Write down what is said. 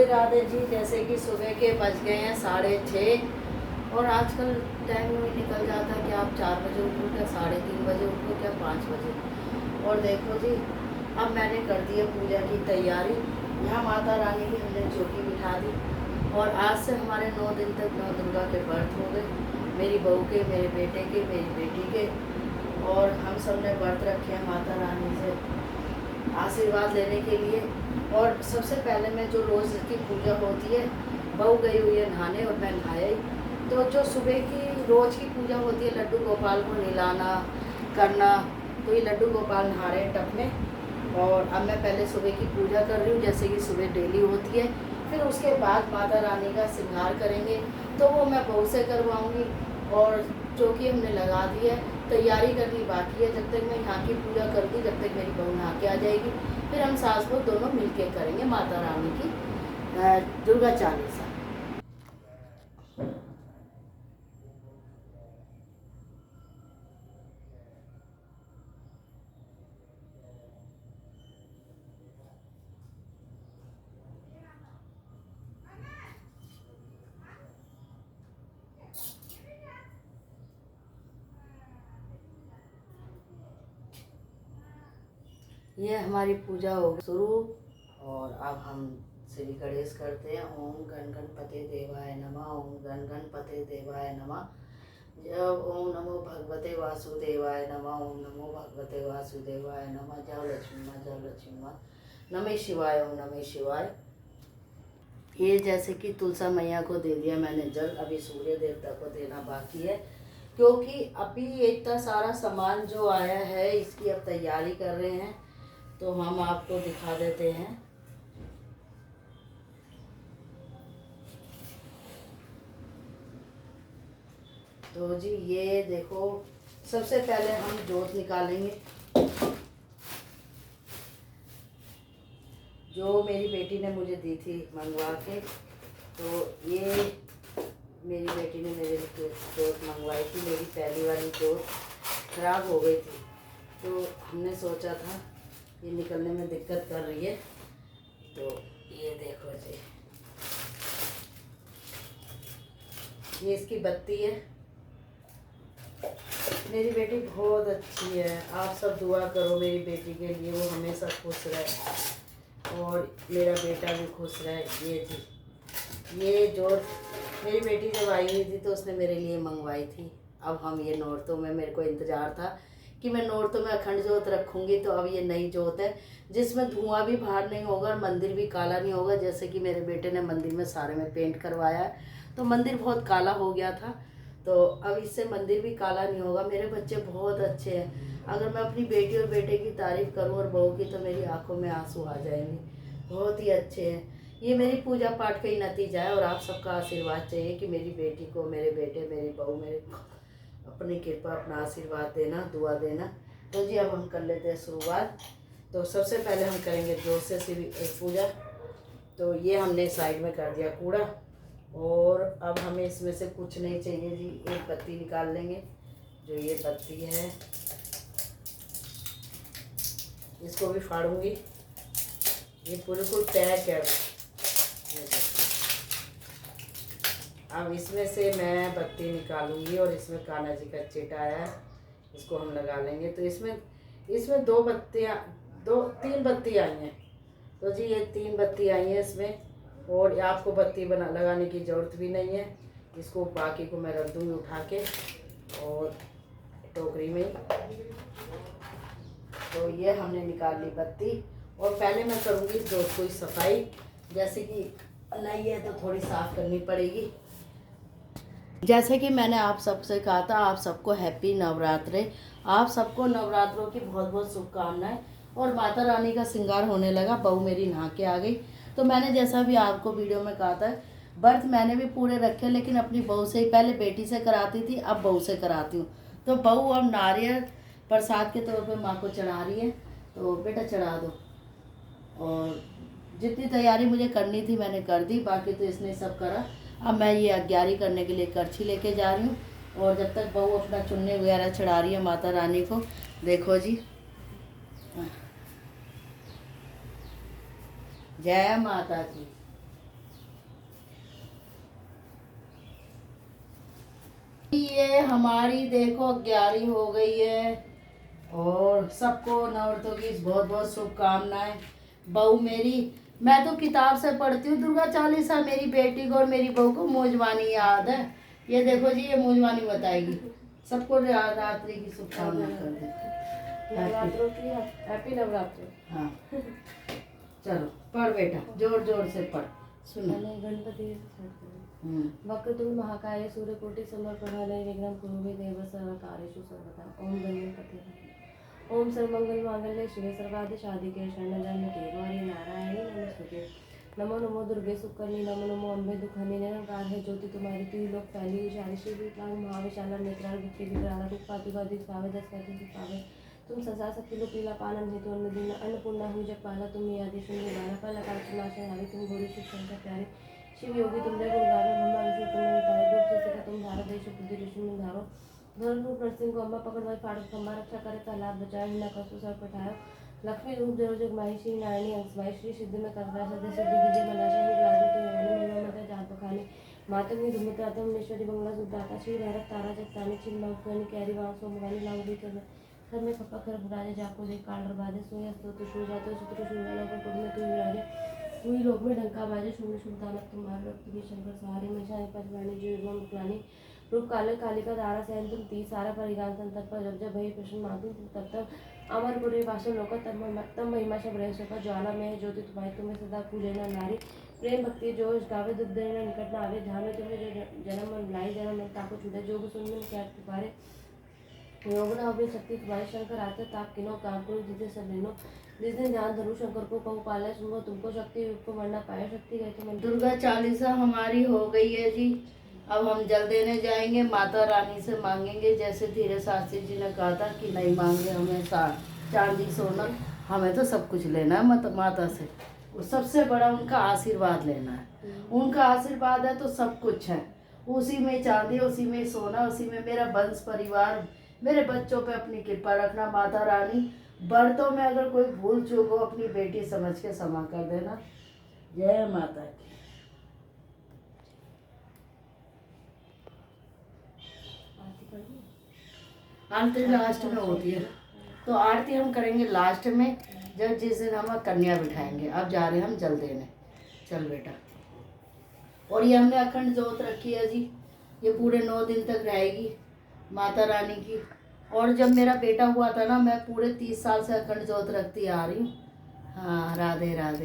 राधे राधे जी। जैसे कि सुबह के बज गए हैं 6:30 और आजकल टाइम भी निकल जाता है कि आप 4 बजे उठो, क्या 3:30 बजे उठो, क्या 5 बजे। और देखो जी, अब मैंने कर दी है पूजा की तैयारी। यहाँ माता रानी की हमने चौकी बिठा दी और आज से हमारे 9 दिन तक 9 दुर्गा के व्रत हो गए, मेरी बहू के, मेरे बेटे के, मेरी बेटी के। और हम सब ने व्रत रखे हैं माता रानी से आशीर्वाद लेने के लिए। और सबसे पहले मैं जो रोज़ की पूजा होती है, बहू गई हुई है नहाने और मैं नहाया ही। तो जो सुबह की रोज़ की पूजा होती है, लड्डू गोपाल को नहलाना करना, तो ये लड्डू गोपाल नहा रहे हैं टब में। और अब मैं पहले सुबह की पूजा कर रही हूँ, जैसे कि सुबह डेली होती है। फिर उसके बाद माता रानी का श्रृंगार करेंगे, तो वो मैं बहू से करवाऊँगी। और चौकी हमने लगा दी है, तैयारी करनी बाकी है। जब तक मैं यहाँ की पूजा कर दी, जब तक मेरी बहू नहा के आ जाएगी, फिर हम सास बहू दोनों मिलके करेंगे माता रानी की दुर्गा चालीसा। ये हमारी पूजा हो गई शुरू। और अब हम श्री गणेश करते हैं। ओम गण गणपते देवाय नमः, ओम गण गणपते देवाय नमः। जब ओम नमो भगवते वासुदेवाय नमः, ओम नमो भगवते वासुदेवाय नमः। जय लक्ष्मी माँ, जय लक्ष्मी माँ। नमः शिवाय, ओम नमः शिवाय। ये जैसे कि तुलसा मैया को दे दिया मैंने जल, अभी सूर्य देवता को देना बाकी है, क्योंकि अभी इतना सारा सामान जो आया है इसकी अब तैयारी कर रहे हैं, तो हम आपको दिखा देते हैं। तो जी ये देखो, सबसे पहले हम जोत निकालेंगे। जो मेरी बेटी ने मुझे दी थी मंगवा के, तो ये मेरी बेटी ने मेरे लिए जोत मंगवाई थी। मेरी पहली वाली जोत खराब हो गई थी, तो हमने सोचा था ये निकलने में दिक्कत कर रही है। तो ये देखो जी, ये इसकी बत्ती है। मेरी बेटी बहुत अच्छी है, आप सब दुआ करो मेरी बेटी के लिए, वो हमेशा खुश रहे और मेरा बेटा भी खुश रहे। ये थी ये जोत, मेरी बेटी जब आई हुई थी तो उसने मेरे लिए मंगवाई थी। अब हम ये नौरतों में, मेरे को इंतज़ार था कि मैं नौरतों में अखंड जोत रखूँगी, तो अब ये नई जोत है जिसमें धुआं भी बाहर नहीं होगा और मंदिर भी काला नहीं होगा। जैसे कि मेरे बेटे ने मंदिर में सारे में पेंट करवाया है, तो मंदिर बहुत काला हो गया था, तो अब इससे मंदिर भी काला नहीं होगा। मेरे बच्चे बहुत अच्छे हैं। अगर मैं अपनी बेटी और बेटे की तारीफ़ करूं और बहू की, तो मेरी आंखों में आंसू आ जाएंगे। बहुत ही अच्छे हैं। ये मेरी पूजा पाठ का ही नतीजा है और आप सबका आशीर्वाद चाहिए कि मेरी बेटी को, मेरे बेटे, मेरी बहू, मेरे अपनी कृपा, अपना आशीर्वाद देना, दुआ देना। तो जी अब हम कर लेते हैं शुरुआत। तो सबसे पहले हम करेंगे जोत से पूजा। तो ये हमने साइड में कर दिया कूड़ा, और अब हमें इसमें से कुछ नहीं चाहिए जी। एक बत्ती निकाल लेंगे, जो ये बत्ती है, इसको भी फाड़ूंगी। ये बिल्कुल पैक है। अब इसमें से मैं बत्ती निकालूंगी और इसमें कान्हा जी का चिट आया है, इसको हम लगा लेंगे। तो इसमें 3 बत्ती आई हैं। तो जी ये 3 बत्ती आई हैं इसमें, और आपको बत्ती लगाने की ज़रूरत भी नहीं है। इसको बाकी को मैं रख दूँगी उठा के और टोकरी में। तो ये हमने निकाल ली बत्ती, और पहले मैं करूँगी जोत की सफाई। जैसे कि नई है तो थोड़ी साफ़ करनी पड़ेगी। जैसे कि मैंने आप सबसे कहा था, आप सबको हैप्पी नवरात्रे। आप सबको नवरात्रों की बहुत बहुत शुभकामनाएं। और माता रानी का श्रृंगार होने लगा, बहू मेरी नहा के आ गई। तो मैंने जैसा भी आपको वीडियो में कहा था, व्रत मैंने भी पूरे रखे, लेकिन अपनी बहू से ही, पहले बेटी से कराती थी, अब बहू से कराती हूँ। तो बहू अब नारियल प्रसाद के तौर पे माँ को चढ़ा रही है, तो बेटा चढ़ा दो। और जितनी तैयारी मुझे करनी थी मैंने कर दी, बाकी तो इसने सब करा। अब मैं ये अग्यारी करने के लिए करछी लेके जा रही हूँ, और जब तक बहू अपना चुन्नी वगैरह चढ़ा रही है माता रानी को, देखो जी। जय माता जी। ये हमारी देखो 11वीं हो गई है और सबको नवरात्रों की बहुत बहुत शुभकामनाएं। बहू मेरी, मैं तो किताब से पढ़ती हूँ दुर्गा चालीसा, मेरी बेटी को और मेरी बहू को मौजवानी याद है। ये देखो जी, ये मौजवानी बताएगी सबको। रात्रि की शुभकामनाएं कर देते, नवरात्रों की हैप्पी नवरात्र। हाँ चलो पढ़ बेटा, जोर जोर से पढ़, सुनो। गणपति वक्रतुंड महाकाय सूर्यकोटि समप्रभा निर्विघ्नं कुरु मे देव सर्वकार्येषु सर्वदा। ओम गणपति ओम सर्वमंगल मांगल्ये शिवे सर्वार्थ साधिके शरणं गौरी नारायणी नमोस्तुते। नमो नमो दुर्गे सुकर्णी नमो नमो अम्बे दुखनी निरंकार है ज्योति तुम्हारी तू लोक फैली शालिशी विकलांग महाविशाला नेत्राल भक्ति विकराल रूप पातुगादी पावे 10 पैंतीस पावे। तुम ससा सकती लो पीला पानन हेतु अन्नदीन अन्नपूर्णा हुई जग पाला तुम्हें आदि शून्य बाला पहला काल चुनाशा नारी तुम गोरी शिव शंकर प्यारी शिव योगी तुम जय गुरु गावे ब्रह्मा विष्णु तुम नितारो रूप से सिखा तुम भारत देश बुद्धि ऋषि में धारो धर्म रूप नरसिंह को अम्बा पकड़ भाई फाड़क खम्बा रक्षा करे तालाब बचाए हिना कसु सर पठायो लक्ष्मी रूप जरो जग माही श्री नारायणी अंशवाई श्री सिद्धि में करवा सदस्य सिद्धि विजय मनाशा ही राजू तो यानी महिमा मत जात बखानी मातंगी धुमत्रातम नेश्वरी बंगला सुदाता श्री भैरव तारा जगतानी छिन मौकनी कैरी वांग सोमवानी लांगड़ी कर घर में खप्पा कर बुराजे जाको दे काल बाजे सोया स्तोत्र शु जातो शत्रु शून्य पर कुल में तू विराजे तू ही लोक में ढंका बाजे शून्य सुल्तान तुम्हारे रक्त भी शंकर सहारे मशाई पचवानी जो एवं मुकलानी रूप काले कालिका दारा सहन तुम 30 सारा परिगान तन तत्पर जब जब भई प्रश्न मातु तब तब अमर पुरे भाषण लोक तम महिमा शब रहे सोका ज्वाला में ज्योति तुम्हारी तुम्हें सदा पूजे न नारी प्रेम भक्ति जोश गावे दुख दे न निकट न आवे ध्यान में तुम्हें जो जन्म लाई जन्म में ताको छूटे जोग सुन में क्या पुकारे योग न अभी शक्ति तुम्हारे शंकर आते ताप किनो काम करो जिसे सब लेनो जिस दिन ध्यान धरू शंकर को कहूँ पाले सुनो तुमको शक्ति को मरना पाए शक्ति गए तो दुर्गा चालीसा हमारी हो गई है जी। अब हम जल देने जाएंगे, माता रानी से मांगेंगे जैसे धीरे शास्त्री जी ने कहा था कि नहीं मांगे हमें चांदी सोना, हमें तो सब कुछ लेना है माता से। वो सबसे बड़ा उनका आशीर्वाद लेना है, उनका आशीर्वाद है तो सब कुछ है। उसी में चांदी, उसी में सोना, उसी में मेरा वंश परिवार, मेरे बच्चों पे अपनी कृपा रखना माता रानी। बर्तों में अगर कोई भूल चूक हो अपनी बेटी समझ के क्षमा कर देना। जय माता की। आरती लास्ट में होती है तो आरती हम करेंगे लास्ट में, जब जिस दिन हम कन्या बिठाएंगे। अब जा रहे हैं हम जल देने, चल बेटा। और ये हमने अखंड जोत रखी है जी, ये पूरे 9 दिन तक रहेगी माता रानी की। और जब मेरा बेटा हुआ था ना, मैं पूरे 30 साल से अखंड जोत रखती आ रही हूँ। हाँ राधे राधे।